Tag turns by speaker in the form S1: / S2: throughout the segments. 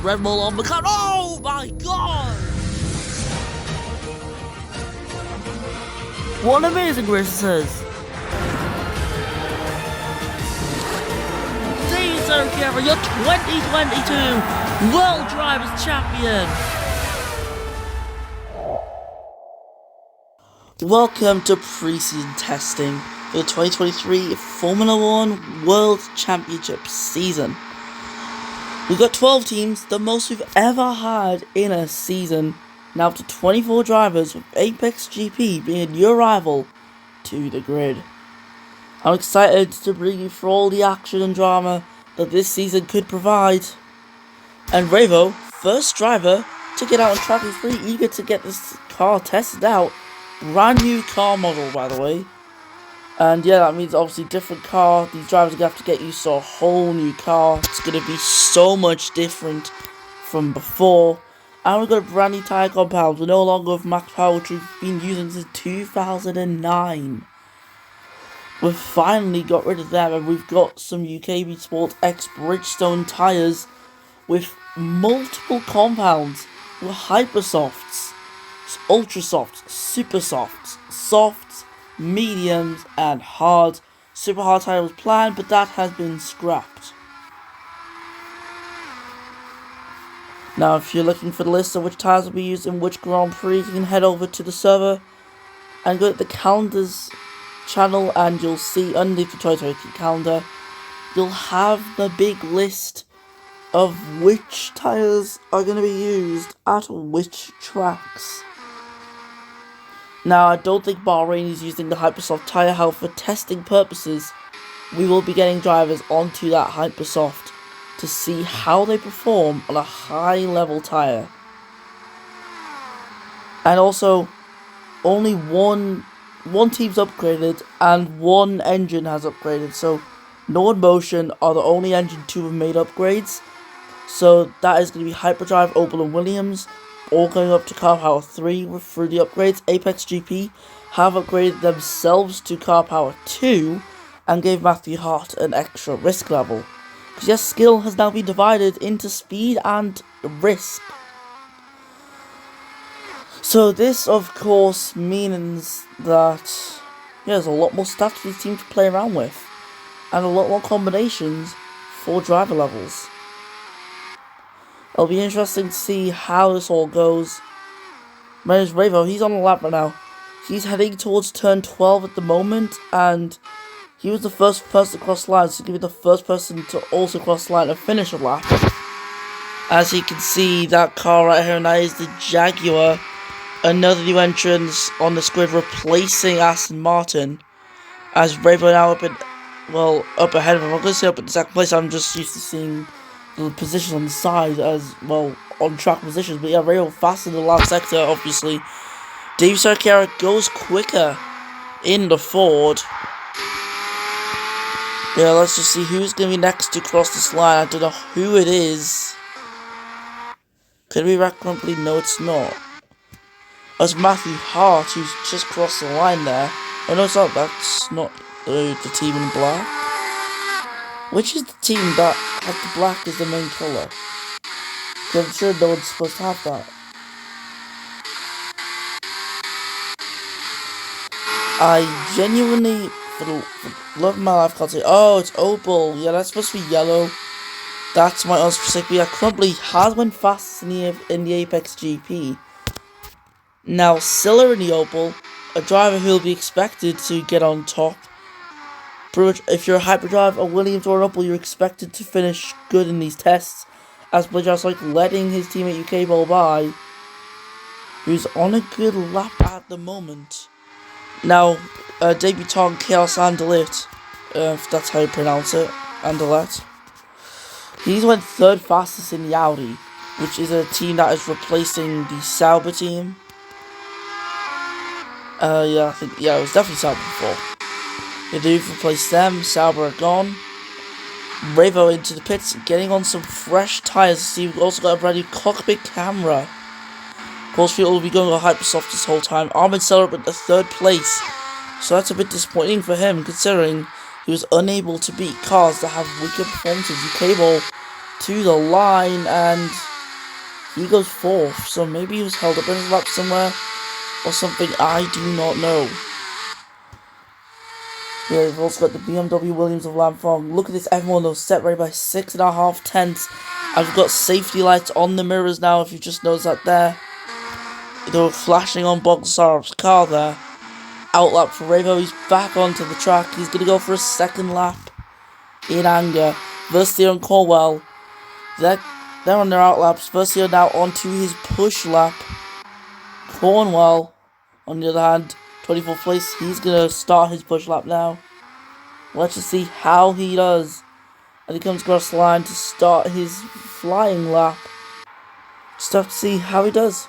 S1: Red Bull on the cut. Oh my god! What an amazing race this is! Cesar Guerra, your 2022 World Drivers Champion! Welcome to pre-season testing for the 2023 Formula 1 World Championship season. We've got 12 teams, the most we've ever had in a season. Now up to 24 drivers, with Apex GP being your rival to the grid. I'm excited to bring you through all the action and drama that this season could provide. And Revo, first driver to get out on track, is pretty eager to get this car tested out. Brand new car model, by the way. And yeah, that means obviously different car. These drivers are going to have to get used to a whole new car. It's going to be so much different from before. And we've got a brand new tyre compound. We're no longer with max power, which we've been using since 2009. We've finally got rid of them, and we've got some UKB Sport X Bridgestone tyres with multiple compounds. With hypersofts, ultra softs, super softs, softs, mediums, and hard. Super hard tyre was planned, but that has been scrapped. Now, if you're looking for the list of which tyres will be used in which Grand Prix, you can head over to the server and go to the calendars channel, and you'll see underneath the 2023 calendar, you'll have the big list of which tyres are going to be used at which tracks. Now, I don't think Bahrain is using the Hypersoft tyre. However, for testing purposes, we will be getting drivers onto that Hypersoft to see how they perform on a high level tyre. And also, only one team's upgraded and one engine has upgraded. So, Nord Motion are the only engine to have made upgrades. So, that is going to be Hyperdrive, Opel and Williams, all going up to Car Power 3 through the upgrades. Apex GP have upgraded themselves to Car Power 2 and gave Matthew Hart an extra risk level. Because yes, skill has now been divided into speed and risk. So this, of course, means that there's a lot more stuff for these teams to play around with, and a lot more combinations for driver levels. It'll be interesting to see how this all goes. My name is Revo. He's on the lap right now. He's heading towards turn 12 at the moment, and he was the first person to cross the line, so he's going to be the first person to also cross the line and finish a lap. As you can see, that car right here, and that is the Jaguar. Another new entrance on the grid, replacing Aston Martin. As Revo now up ahead of him. I'm going to say up in the second place. I'm just used to seeing the position on the side as well, on track positions. But yeah, Revo faster in the last sector, obviously. Dave Sarkara goes quicker in the Ford. Yeah, let's just see who's going to be next to cross this line. I don't know who it is. Could it be Rack Company? No, it's not. Oh, it's Matthew Hart who's just crossed the line there. Oh no, it's not. That's not the team in black. Which is the team that has the black as the main colour? Because I'm sure no one's supposed to have that. I genuinely, for the love of my life, can't say. Oh, it's Opel. Yeah, that's supposed to be yellow. That's my unspecific. Yeah, Crumply has went fastest in the Apex GP. Now, Silla in the Opel, a driver who will be expected to get on top. Pretty much, if you're a Hyperdrive, a Williams or an Opel, you're expected to finish good in these tests. As Bridges like letting his teammate UK Ball by, who's on a good lap at the moment. Now, debutant Chaos Andelit, if that's how you pronounce it, Andelit. He's went third fastest in the Audi, which is a team that is replacing the Sauber team. Yeah, it was definitely Sauber before. They do replace them. Sauber are gone. Revo into the pits, getting on some fresh tyres. See, we've also got a brand new cockpit camera. Porsche will be going on Hypersoft this whole time. Armin Celebrant the 3rd place. So that's a bit disappointing for him, considering he was unable to beat cars that have weaker performances. He cable to the line and he goes 4th. So maybe he was held up in his lap somewhere or something. I do not know. Yeah, we've also got the BMW Williams of Lamphong. Look at this, everyone was separated by 6.5 tenths. And we've got safety lights on the mirrors now, if you just noticed that there. They were flashing on Bogdasarov's car there. Outlap for Revo, he's back onto the track. He's going to go for a 2nd lap in anger. Versio and Corwell, they're on their outlaps. Versio now onto his push lap. Cornwell, on the other hand, 24th place, he's going to start his push lap now. Let's just see how he does. And he comes across the line to start his flying lap. Just have to see how he does.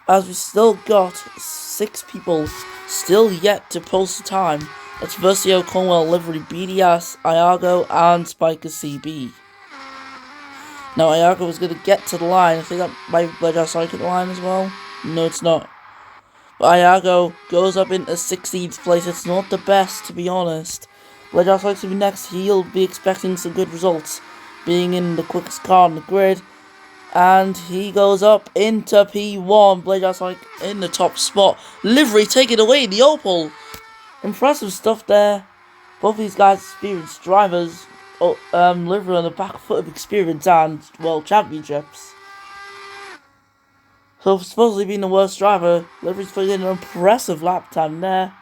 S1: As we still got 6 people still yet to post the time. That's Versio, Cornwell, Livery, BDS, Iago, and Spiker CB. Now Iago was going to get to the line. I think that might be Blade Sonic at the line as well. No, it's not. But Iago goes up into 16th place. It's not the best, to be honest. Blade Sonic will be next. He'll be expecting some good results, being in the quickest car on the grid. And he goes up into P1. Blade Sonic in the top spot. Livery taking away the Opal. Impressive stuff there. Both these guys experienced drivers. Livery on the back foot of experience and World Championships. So supposedly being the worst driver, Livery's putting in an impressive lap time there.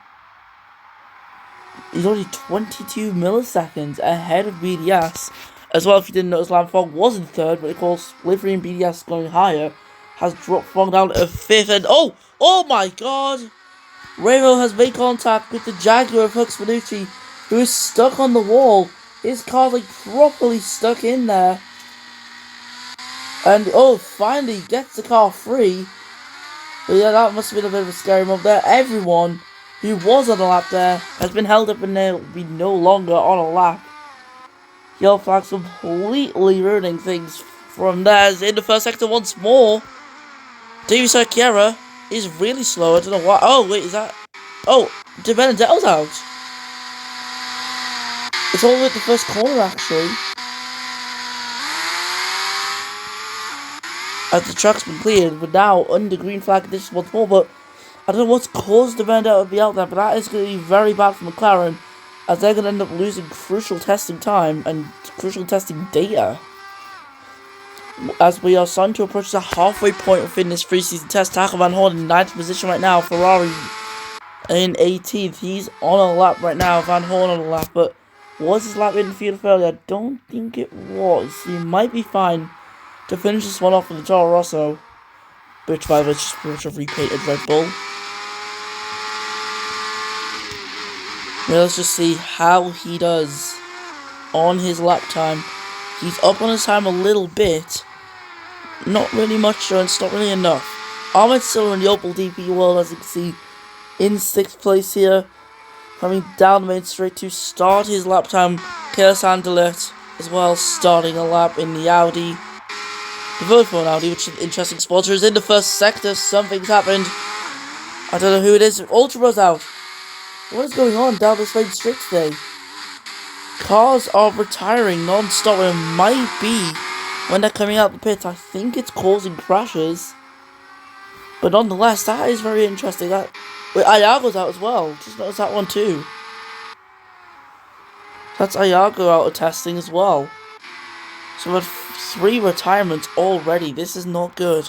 S1: He's only 22 milliseconds ahead of BDS. As well, if you didn't notice, Lamphong was in 3rd, but of course, Livery and BDS going higher has dropped Fong down to 5th. And oh my god! Revo has made contact with the Jaguar of Hux Finucci, who is stuck on the wall. His car's like properly stuck in there. And finally gets the car free. But yeah, that must have been a bit of a scary moment there. Everyone who was on the lap there has been held up and they'll be no longer on a lap. Yellow flags completely ruining things from there. In the first sector once more. Davis Arquera is really slow. I don't know why. Oh, wait, is that... Oh, De Benedetto's out. It's all at the first corner, actually. As the track's been cleared, we're now under green flag conditions once more, but I don't know what's caused the Vendetta to be out there, but that is going to be very bad for McLaren, as they're going to end up losing crucial testing time and crucial testing data. As we are starting to approach the halfway point within this preseason test, Taco Van Horn in 9th position right now, Ferrari in 18th. He's on a lap right now, Van Horn on a lap, but was his lap in the field failure? I don't think it was. He might be fine to finish this one off with the Toro Rosso, which by the way is just pretty much a repainted Red Bull. Now let's just see how he does on his lap time. He's up on his time a little bit. Not really much though, it's not really enough. Ahmed still in the Opel DP world, as you can see, in 6th place here. Coming down the main straight to start his lap time. Chaos Anderlecht as well, starting a lap in the Audi. The Vodafone Audi, which is an interesting sponsor, is in the first sector. Something's happened. I don't know who it is. Ultra's out. What is going on down this main straight today? Cars are retiring non-stop. It might be when they're coming out the pits. I think it's causing crashes. But nonetheless, that is very interesting. Wait, Iago's out as well. Just noticed that one too. That's Iago out of testing as well. So we've had 3 retirements already. This is not good.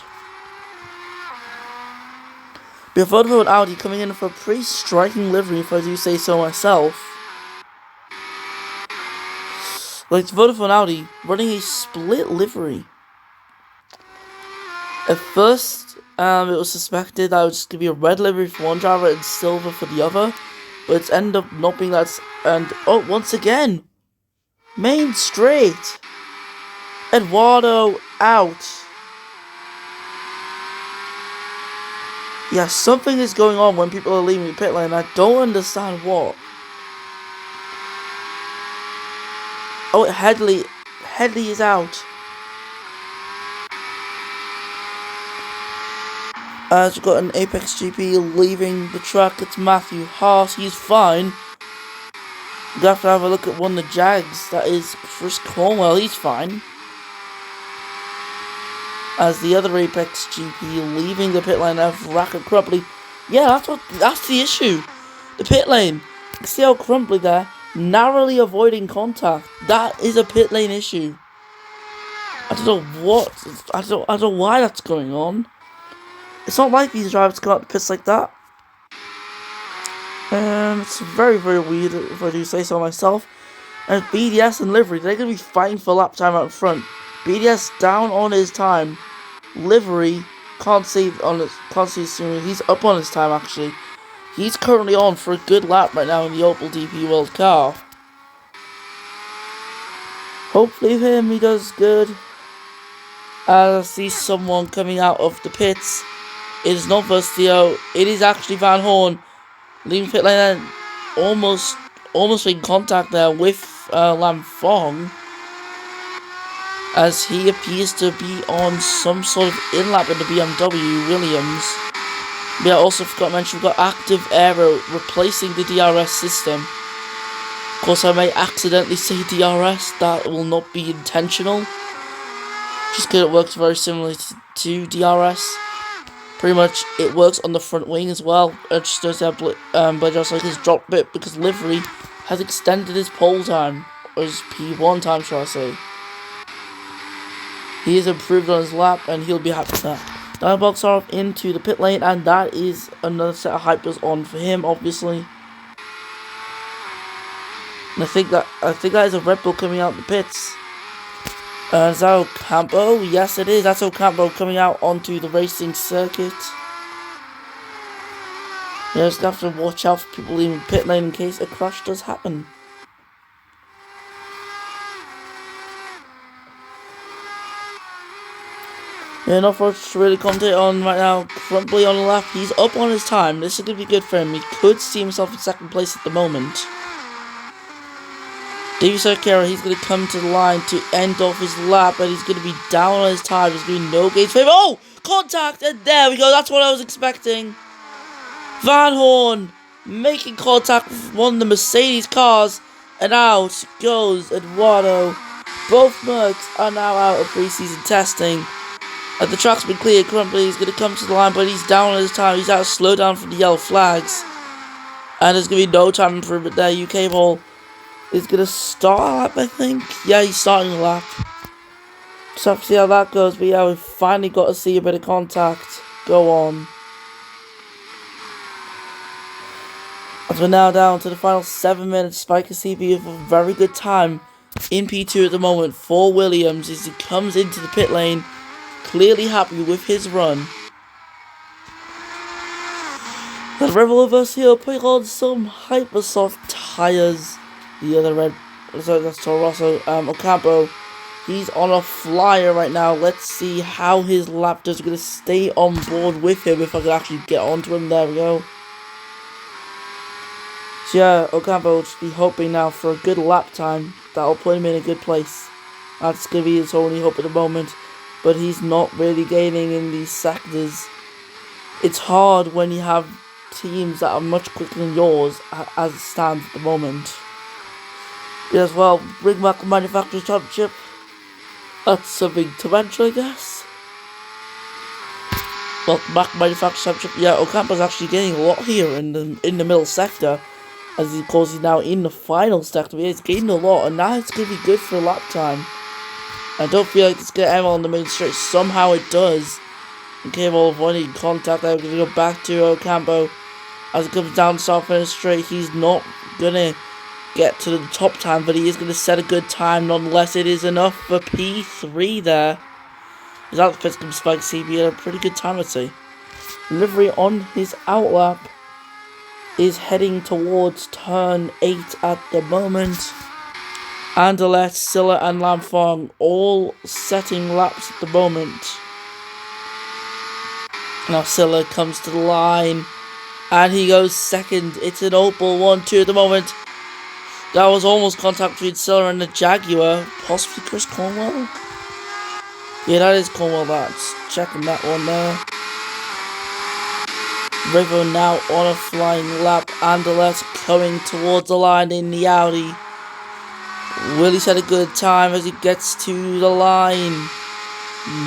S1: We have Vodafone Audi coming in for a pretty striking livery, if I do say so myself. Like Vodafone Audi running a split livery. At first, it was suspected that it was just going to be a red livery for one driver and silver for the other. But it's ended up not being that. And, once again, main straight. Eduardo out. Yeah, something is going on when people are leaving the pit lane. I don't understand what. Oh, Headley is out. As we've got an Apex GP leaving the track, it's Matthew Haas. He's fine. You have to have a look at one of the Jags. That is Chris Cornwell. He's fine. As the other Apex GP leaving the pit lane of Racket Crumply. Yeah, that's the issue. The pit lane. You can see how Crumply there, narrowly avoiding contact. That is a pit lane issue. I don't know why that's going on. It's not like these drivers come out the pits like that. It's very, very weird if I do say so myself. And BDS and Livery, they're going to be fighting for lap time out in front. BDS down on his time. Livery can't see he's up on his time actually. He's currently on for a good lap right now in the Opel DP World car. Hopefully for him he does good. As I see someone coming out of the pits. It is not Versio, it is actually Van Horn. Leaving pit lane and almost in contact there with Lam Fong. As he appears to be on some sort of in-lap in the BMW Williams. Yeah, also forgot to mention we've got Active Aero replacing the DRS system. Of course, I may accidentally say DRS, that will not be intentional. Just because it works very similarly to DRS. Pretty much, it works on the front wing as well. It just does have, but just like his drop bit, because Livery has extended his pole time, or his P1 time, shall I say. He has improved on his lap, and he'll be happy with that. Diamondbox are into the pit lane, and that is another set of hypers on for him, obviously. And I think that is a Red Bull coming out the pits. Is that Ocampo? Yes, it is. That's Ocampo coming out onto the racing circuit. Yeah, just have to watch out for people leaving pit lane in case a crash does happen. Yeah, not much to really commentate on right now. Crumply on the lap. He's up on his time. This is going to be good for him. He could see himself in second place at the moment. Davey Sarkera, he's going to come to the line to end off his lap, and he's going to be down on his time. There's going to be no gauge favor. Oh! Contact! And there we go. That's what I was expecting. Van Horn making contact with one of the Mercedes cars, and out goes Eduardo. Both Mercs are now out of preseason testing. The track's been cleared. Crumply is going to come to the line, but he's down on his time. He's out of slow down from the yellow flags. And there's going to be no time improvement there. UK Ball is going to start a lap, I think. Yeah, he's starting a lap. Just have to see how that goes. But yeah, we've finally got to see a bit of contact go on. As we're now down to the final 7 minutes, Spiker CB with a very good time in P2 at the moment for Williams as he comes into the pit lane. Clearly happy with his run. The Rebel of us here putting on some hyper soft tires. The other that's Toro Rosso, Ocampo. He's on a flyer right now. Let's see how his Laptors are going to stay on board with him. If I could actually get onto him. There we go. So yeah, Ocampo will just be hoping now for a good lap time. That'll put him in a good place. That's going to be his only hope at the moment. But he's not really gaining in these sectors. It's hard when you have teams that are much quicker than yours as it stands at the moment. Yeah, as well, bring back the Manufacturers Championship. That's something to mention, I guess. Well, back Manufacturers Championship. Yeah, Ocampo's actually getting a lot here in the middle sector. As of course he's now in the final sector. He's gaining a lot, and now it's going to be good for lap time. I don't feel like it's going to end on the main straight. Somehow it does. Okay, well, avoiding contact. I'm going to go back to Ocampo. As it comes down south finish straight, he's not going to get to the top time, but he is going to set a good time nonetheless. It is enough for P3 there. His out the pits comes Spike CB at a pretty good time, I'd say. Livery on his outlap is heading towards turn 8 at the moment. Anderlecht, Silla and Lamfong all setting laps at the moment. Now Silla comes to the line and he goes second. It's an Opel 1-2 at the moment. That was almost contact between Silla and the Jaguar. Possibly Chris Cornwell? Yeah, that is Cornwell. That's checking that one there. River now on a flying lap. Anderlecht coming towards the line in the Audi. Willie's had a good time as he gets to the line.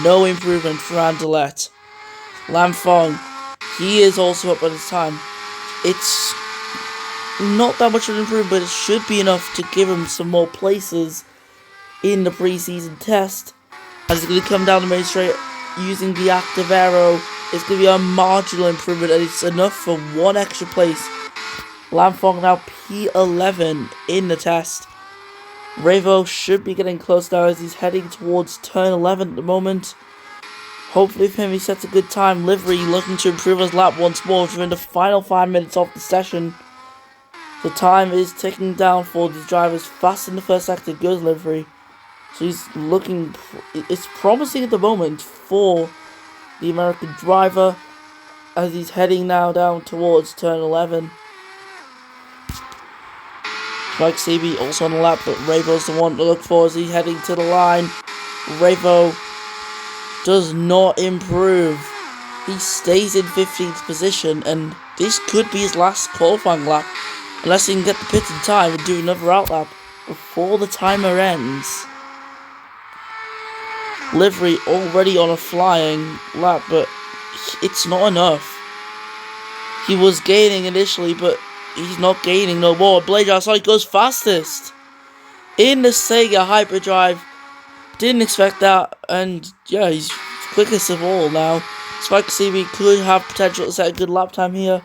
S1: No improvement for Anderlecht. Lamfong, he is also up at his time. It's not that much of an improvement, but it should be enough to give him some more places in the preseason test. As he's going to come down the main straight using the active arrow, it's going to be a marginal improvement, and it's enough for one extra place. Lamfong now P11 in the test. Revo should be getting close now as he's heading towards turn 11 at the moment. Hopefully for him he sets a good time. Livery looking to improve his lap once more during the final 5 minutes of the session. The time is ticking down for the drivers. Fast in the first sector goes Livery. So he's looking, it's promising at the moment for the American driver as he's heading now down towards turn 11. Mike Seaby also on the lap, but Revo's the one to look for as he's heading to the line. Revo does not improve. He stays in 15th position, and this could be his last qualifying lap, unless he can get the pit in time and do another outlap before the timer ends. Livery already on a flying lap, but it's not enough. He was gaining initially, but he's not gaining no more. Blade outside goes fastest in the Sega Hyperdrive. Didn't expect that, and yeah, he's quickest of all now. Spike CB could have potential to set a good lap time here.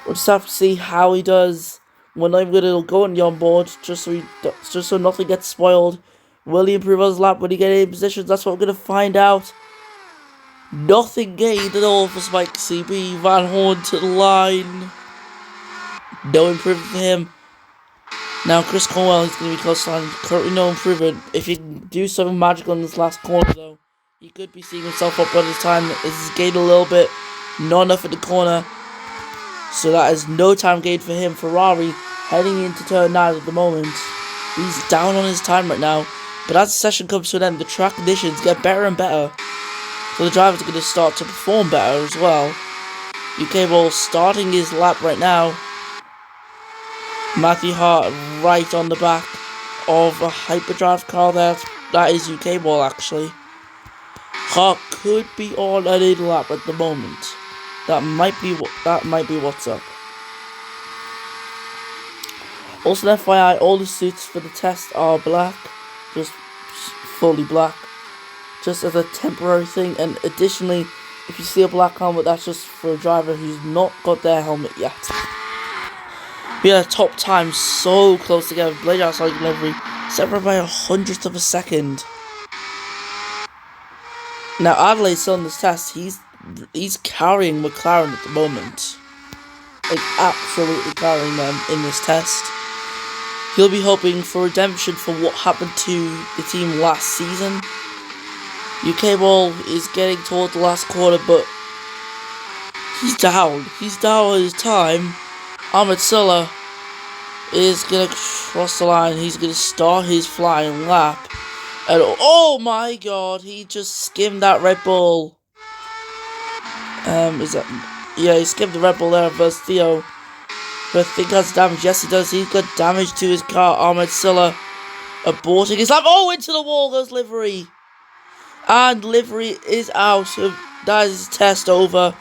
S1: We'll just have to see how he does. We're not even gonna go on the onboard just so nothing gets spoiled. Will he improve on his lap when he gets in positions? That's what we're gonna find out. Nothing gained at all for Spike CB. Van Horn to the line. No improvement for him. Now Chris Cornwell is going to be close to line. Currently no improvement. If he can do something magical in this last corner though, he could be seeing himself up by this time. This is gained a little bit. Not enough at the corner. So that is no time gained for him. Ferrari heading into turn 9 at the moment. He's down on his time right now. But as the session comes to an end, the track conditions get better and better. So the drivers are going to start to perform better as well. UK Ball starting his lap right now. Matthew Hart right on the back of a hyperdrive car there. That is UK Ball actually. Hart could be on a little lap at the moment. That might be what's up. Also FYI, all the suits for the test are black. Just fully black. Just as a temporary thing, and additionally, if you see a black helmet, that's just for a driver who's not got their helmet yet. We had a top time so close together. Blade outside delivery, separated by 100th of a second. Now Adelaide's still in this test. He's carrying McLaren at the moment, like absolutely carrying them in this test. He'll be hoping for redemption for what happened to the team last season. UK Ball is getting towards the last quarter, but he's down. He's down at his time. Ahmed Sulla is going to cross the line. He's going to start his flying lap. And oh my god, he just skimmed that Red Bull. He skimmed the Red Bull there versus Theo. But I think that's damage. Yes, he does. He's got damage to his car. Ahmed Sulla aborting his lap. Oh, into the wall goes Livery. And Livery is out. That is his test over.